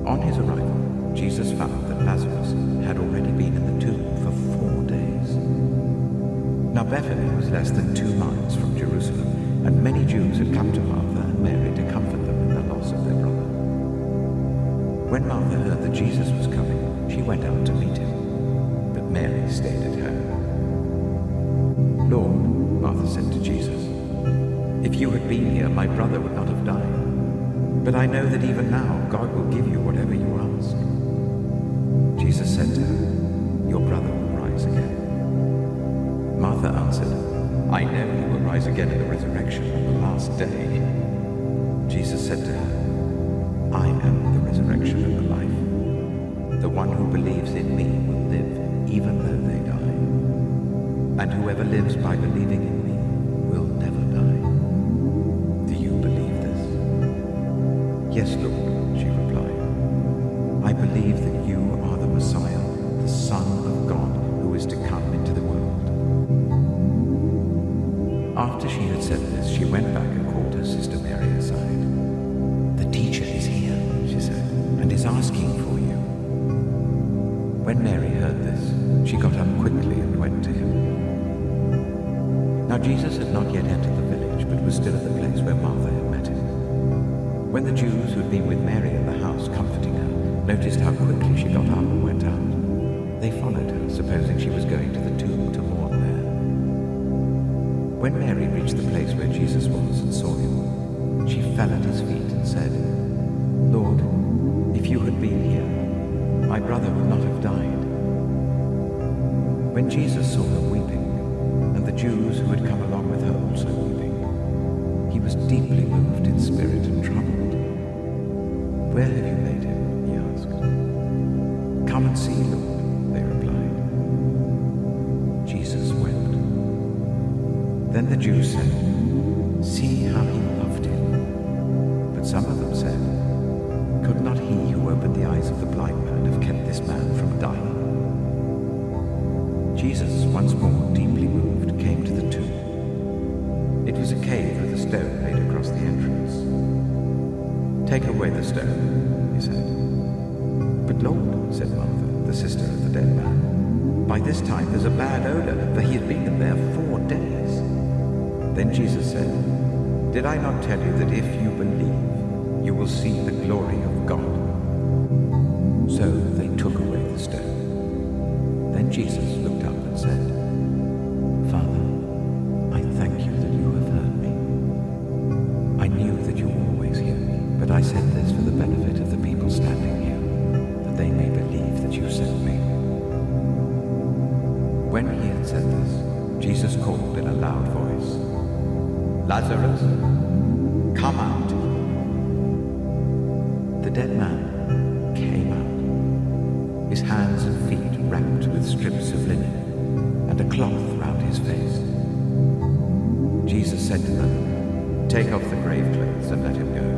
On his arrival, Jesus found that Lazarus had already been in the tomb for 4 days. Now Bethany was less than 2 miles from Jerusalem, and many Jews had come to Martha and Mary to comfort them in the loss of their brother. When Martha heard that Jesus was coming, she went out to meet him, but Mary stayed at home. "Lord," Martha said to Jesus, "if you had been here, my brother would not have died. But I know that even now God will give you whatever you ask." Jesus said to her, "Your brother will rise again." Martha answered, "I know he will rise again in the resurrection on the last day." Jesus said to her, "I am the resurrection and the life. The one who believes in me will live even though they die. And whoever lives by believing in me will never die. Do you believe this?" "Yes, Lord," she replied. "I believe that you are the Messiah, the Son of God, who is to come into the world." After she had said this, she went back and called her sister Mary aside. "The teacher is here," she said, "and is asking for you." When Mary heard this, she got up quickly and went to him. Now Jesus had not yet entered the village, but was still at the place where Martha had met him. When the Jews who had been with Mary in the house comforting her noticed how quickly she got up and went out, they followed her, supposing she was going to the tomb to mourn there. When Mary reached the place where Jesus was and saw him, she fell at his feet and said, "Lord, if you had been here, my brother would not have died." When Jesus saw her weeping, and the Jews who had come along with her also weeping, he was deeply moved in spirit and troubled. "Where have you laid him?" he asked. "Come and see, Lord," they replied. Jesus wept. Then the Jews said, "See how he loved him." But some of them said, "Could not he who opened the eyes of the blind man have kept this man from dying?" Jesus, once more deeply moved, came to the tomb. It was a cave with a stone laid across the entrance. "Take away the stone," he said. "But Lord," said Martha, the sister of the dead man, "by this time there's a bad odor, for he had been in there 4 days." Then Jesus said, "Did I not tell you that if you believe, you will see the glory of God?" So they took away the stone. Then Jesus looked up and said, "Father, I thank you that you have heard me. I knew that you always hear me, but I said this for the benefit of the people standing here, that they may believe that you sent me." When he had said this, Jesus called in a loud voice, "Lazarus, come out." The dead man came out, his hands and feet wrapped with strips of linen, and a cloth round his face. Jesus said to them, "Take off the grave clothes and let him go."